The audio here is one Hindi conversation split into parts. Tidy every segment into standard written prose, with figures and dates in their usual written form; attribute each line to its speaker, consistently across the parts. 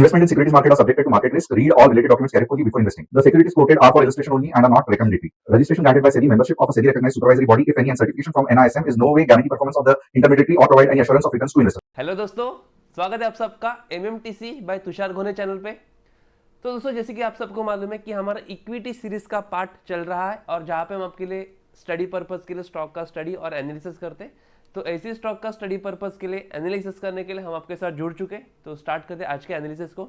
Speaker 1: Investment in securities market are subjected to market risk. Read all related documents carefully before investing. The securities quoted are for illustration only and are not recommendatory. Registration granted by SEBI. Membership of a SEBI recognized supervisory body, if any, and certification from NISM is no way guarantee performance of the intermediary or provide any assurance of returns to investors.
Speaker 2: Hello दोस्तों, स्वागत है आप सबका MMTC बाय तुषार घोने चैनल पे। तो दोस्तों, जैसे कि आप सबको मालूम है कि हमारा इक्विटी सीरीज का पार्ट चल रहा है और जहाँ पे हम आपके लिए स्टडी पर्पस के लिए स्टॉक का स्टडी और एनालिसिस करते हैं। तो ऐसी स्टॉक का स्टडी पर्पस के लिए एनालिसिस करने के लिए हम आपके साथ जुड़ चुके हैं। तो स्टार्ट करते हैं आज के एनालिसिस को।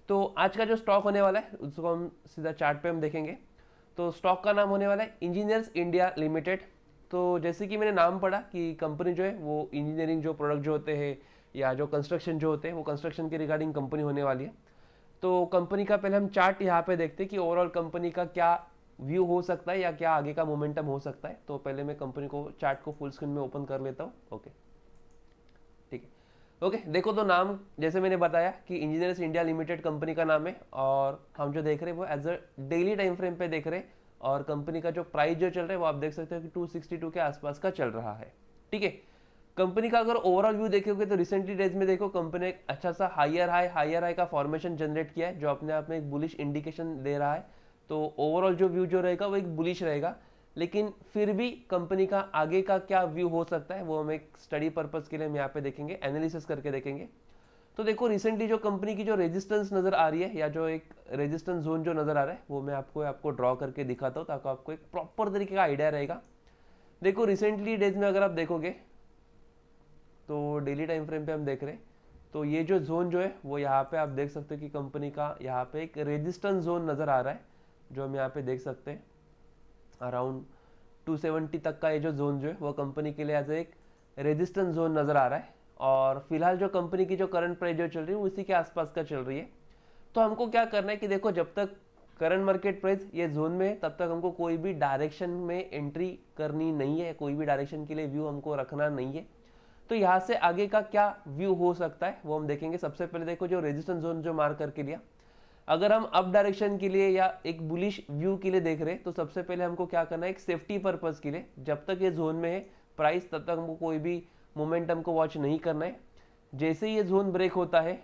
Speaker 2: तो आज का जो स्टॉक होने वाला है उसको हम सीधा चार्ट पे हम देखेंगे। तो स्टॉक का नाम होने वाला है इंजीनियर्स इंडिया लिमिटेड। तो जैसे कि मैंने नाम पढ़ा कि कंपनी जो है वो इंजीनियरिंग जो प्रोडक्ट जो होते हैं या जो कंस्ट्रक्शन जो होते हैं वो कंस्ट्रक्शन के रिगार्डिंग कंपनी होने वाली है। तो कंपनी का पहले हम चार्ट यहाँ पे देखते हैं कि ओवरऑल कंपनी का क्या व्यू हो सकता है या क्या आगे का मोमेंटम हो सकता है। तो पहले मैं कंपनी को चार्ट को फुल स्क्रीन में ओपन कर लेता हूँ। ओके, ठीक है। ओके, देखो तो नाम जैसे मैंने बताया कि इंजीनियर्स इंडिया लिमिटेड कंपनी का नाम है और हम जो देख रहे हैं वो as a daily time frame पे देख रहे हैं और कंपनी का जो प्राइस जो चल रहा है वो आप देख सकते हो कि 262 के आसपास का चल रहा है। ठीक है, कंपनी का अगर ओवरऑल व्यू देखोगे तो रिसेंटली डेज में देखो कंपनी ने एक अच्छा सा हायर हाई का फॉर्मेशन जनरेट किया है जो अपने आप में एक बुलिश इंडिकेशन दे रहा है। तो ओवरऑल जो व्यू जो रहेगा वो एक बुलिश रहेगा, लेकिन फिर भी कंपनी का आगे का क्या व्यू हो सकता है वो हम एक स्टडी पर्पस के लिए हम यहाँ पे देखेंगे, एनालिसिस करके देखेंगे। तो देखो रिसेंटली जो कंपनी की जो रेजिस्टेंस नजर आ रही है या जो एक रेजिस्टेंस जोन जो नजर आ रहा है वो मैं आपको ड्रॉ करके दिखाता हूँ ताकि आपको एक प्रॉपर तरीके का आइडिया रहेगा। देखो रिसेंटली डेज में अगर आप देखोगे तो डेली टाइम फ्रेम पे हम देख रहे हैं तो ये जो जोन जो है वो यहाँ पे आप देख सकते हो कि कंपनी का यहाँ पे एक रेजिस्टेंस जोन नजर आ रहा है जो हम यहाँ पे देख सकते हैं। अराउंड 270 तक का ये जो जोन जो है वो कंपनी के लिए एज एक रेजिस्टेंस जोन नजर आ रहा है और फिलहाल जो कंपनी की जो करंट प्राइस जो चल रही है उसी के आसपास का चल रही है। तो हमको क्या करना है कि देखो जब तक करंट मार्केट प्राइस ये जोन में है तब तक हमको कोई भी डायरेक्शन में एंट्री करनी नहीं है, कोई भी डायरेक्शन के लिए व्यू हमको रखना नहीं है। तो यहाँ से आगे का क्या व्यू हो सकता है वो हम देखेंगे। सबसे पहले देखो जो रेजिस्टेंस जोन जो मार्क करके लिया, अगर हम अप डायरेक्शन के लिए या एक बुलिश व्यू के लिए देख रहे हैं तो सबसे पहले हमको क्या करना है, एक सेफ्टी पर्पस के लिए जब तक ये जोन में है प्राइस तब तक हमको कोई भी मोमेंटम को वॉच नहीं करना है। जैसे ही ये जोन ब्रेक होता है,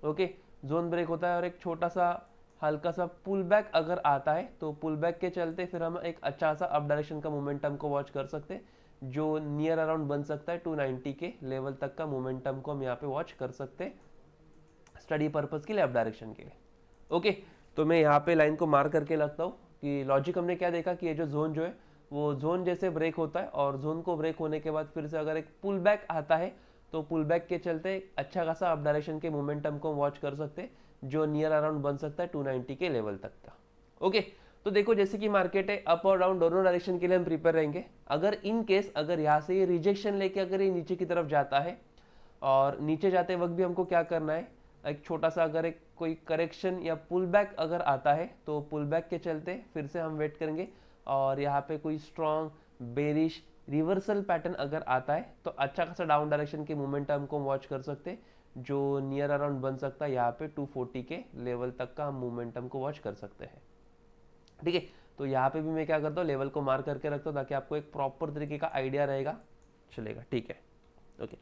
Speaker 2: ओके, जोन ब्रेक होता है और एक छोटा सा हल्का सा पुल बैक अगर आता है तो पुल बैक के चलते फिर हम एक अच्छा सा अप डायरेक्शन का मोमेंटम को वॉच कर सकते हैं जो नियर अराउंड बन सकता है 290 के लेवल तक का मोमेंटम को हम यहाँ पे वॉच कर सकते हैं स्टडी पर्पस के लिए, अप डायरेक्शन के लिए। ओके, तो मैं यहाँ पे लाइन को मार करके लगता हूँ कि लॉजिक हमने क्या देखा कि ये जो जोन जो है वो जोन जैसे ब्रेक होता है और जोन को ब्रेक होने के बाद फिर से अगर एक पुल बैक आता है तो पुल बैक के चलते अच्छा खासा अप डायरेक्शन के मोमेंटम को वॉच कर सकते हैं जो नियर अराउंड बन सकता है 290 के लेवल तक का। ओके, तो देखो जैसे कि मार्केट है अप और डाउन दोनों डायरेक्शन के लिए हम प्रिपेयर रहेंगे। अगर इन केस अगर यहाँ से ये रिजेक्शन लेके अगर ये नीचे की तरफ जाता है और नीचे जाते वक्त भी हमको क्या करना है, एक छोटा सा अगर एक कोई करेक्शन या पुल बैक अगर आता है तो पुल बैक के चलते फिर से हम वेट करेंगे और यहाँ पे कोई स्ट्रॉन्ग बेरिश रिवर्सल पैटर्न अगर आता है तो अच्छा खासा डाउन डायरेक्शन के मोमेंटम को वॉच कर सकते हैं जो नियर अराउंड बन सकता है यहाँ पे 240 के लेवल तक का हम मोमेंटम को वॉच कर सकते हैं। ठीक है, तो यहाँ पे भी मैं क्या करता हूँ लेवल को मार्क करके रखता हूँ ताकि आपको एक प्रॉपर तरीके का आइडिया रहेगा चलेगा। ठीक है, ओके,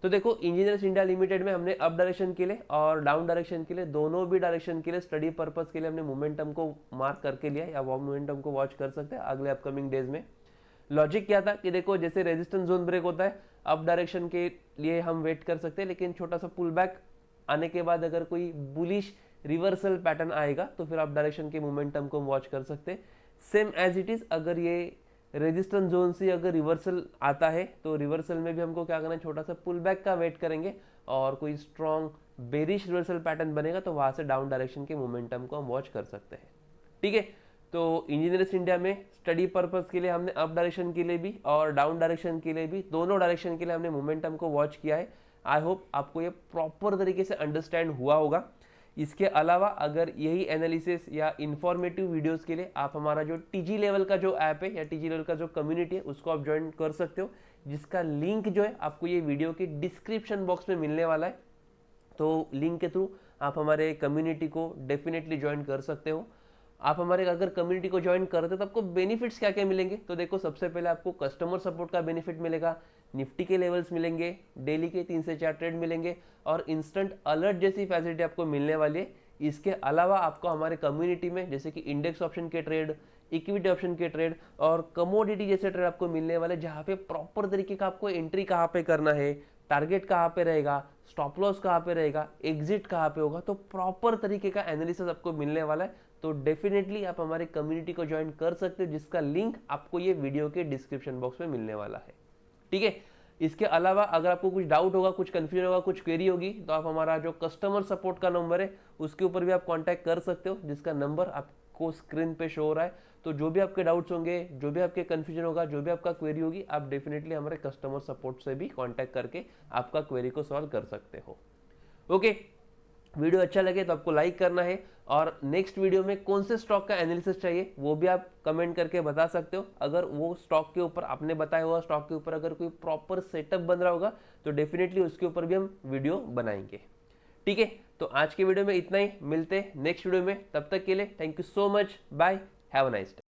Speaker 2: तो देखो इंजीनियर्स इंडिया लिमिटेड में हमने अप डायरेक्शन के लिए और डाउन डायरेक्शन के लिए दोनों भी डायरेक्शन के लिए स्टडी पर्पस के लिए हमने मोमेंटम को मार्क करके लिया या वो मोमेंटम को वॉच कर सकते हैं अगले अपकमिंग डेज में। लॉजिक क्या था कि देखो जैसे रेजिस्टेंस जोन ब्रेक होता है अप डायरेक्शन के लिए हम वेट कर सकते हैं, लेकिन छोटा सा पुल बैक आने के बाद अगर कोई बुलिश रिवर्सल पैटर्न आएगा तो फिर अप डायरेक्शन के मोमेंटम को हम वॉच कर सकते हैं। सेम एज इट इज अगर ये रेजिस्टेंस जोन से अगर रिवर्सल आता है तो रिवर्सल में भी हमको क्या करना है, छोटा सा पुल बैक का वेट करेंगे और कोई स्ट्रॉन्ग बेरिश रिवर्सल पैटर्न बनेगा तो वहां से डाउन डायरेक्शन के मोमेंटम को हम वॉच कर सकते हैं। ठीक है, तो इंजीनियर्स इंडिया में स्टडी पर्पस के लिए हमने अप डायरेक्शन के लिए भी और डाउन डायरेक्शन के लिए भी दोनों डायरेक्शन के लिए हमने मोमेंटम को वॉच किया है। आई होप आपको ये प्रॉपर तरीके से अंडरस्टैंड हुआ होगा। इसके अलावा अगर यही एनालिसिस या इंफॉर्मेटिव वीडियोस के लिए आप हमारा जो टीजी लेवल का जो ऐप है या टीजी लेवल का जो कम्युनिटी है उसको आप ज्वाइन कर सकते हो, जिसका लिंक जो है आपको ये वीडियो के डिस्क्रिप्शन बॉक्स में मिलने वाला है। तो लिंक के थ्रू आप हमारे कम्युनिटी को डेफिनेटली ज्वाइन कर सकते हो। आप हमारे अगर कम्युनिटी को ज्वाइन करते हो तो आपको बेनिफिट्स क्या क्या मिलेंगे, तो देखो सबसे पहले आपको कस्टमर सपोर्ट का बेनिफिट मिलेगा, निफ्टी के लेवल्स मिलेंगे, डेली के 3 से 4 ट्रेड मिलेंगे और इंस्टेंट अलर्ट जैसी फैसिलिटी आपको मिलने वाली है। इसके अलावा आपको हमारे कम्युनिटी में जैसे कि इंडेक्स ऑप्शन के ट्रेड, इक्विटी ऑप्शन के ट्रेड और कमोडिटी जैसे ट्रेड आपको मिलने वाले, जहाँ पे प्रॉपर तरीके का आपको एंट्री कहाँ पे करना है, टारगेट कहाँ पे रहेगा, स्टॉप लॉस कहाँ पे रहेगा, एग्जिट कहाँ पे होगा, तो प्रॉपर तरीके का एनालिसिस आपको मिलने वाला है। तो डेफिनेटली आप हमारे कम्युनिटी को ज्वाइन कर सकते हो, जिसका लिंक आपको ये वीडियो के डिस्क्रिप्शन बॉक्स में मिलने वाला है। ठीक है, इसके अलावा अगर आपको कुछ डाउट होगा, कुछ कंफ्यूजन होगा, कुछ क्वेरी होगी, तो आप हमारा जो कस्टमर सपोर्ट का नंबर है उसके ऊपर भी आप कांटेक्ट कर सकते हो, जिसका नंबर आपको स्क्रीन पे शो हो रहा है। तो जो भी आपके डाउट्स होंगे, जो भी आपके कंफ्यूजन होगा, जो भी आपका क्वेरी होगी, आप डेफिनेटली हमारे कस्टमर सपोर्ट से भी कांटेक्ट करके आपका क्वेरी को सॉल्व कर सकते हो। ओके, वीडियो अच्छा लगे तो आपको लाइक करना है और नेक्स्ट वीडियो में कौन से स्टॉक का एनालिसिस चाहिए वो भी आप कमेंट करके बता सकते हो। अगर वो स्टॉक के ऊपर आपने बताया हुआ स्टॉक के ऊपर अगर कोई प्रॉपर सेटअप बन रहा होगा तो डेफिनेटली उसके ऊपर भी हम वीडियो बनाएंगे। ठीक है, तो आज के वीडियो में इतना ही, मिलते हैं नेक्स्ट वीडियो में। तब तक के लिए thank you so much, bye, have a nice day.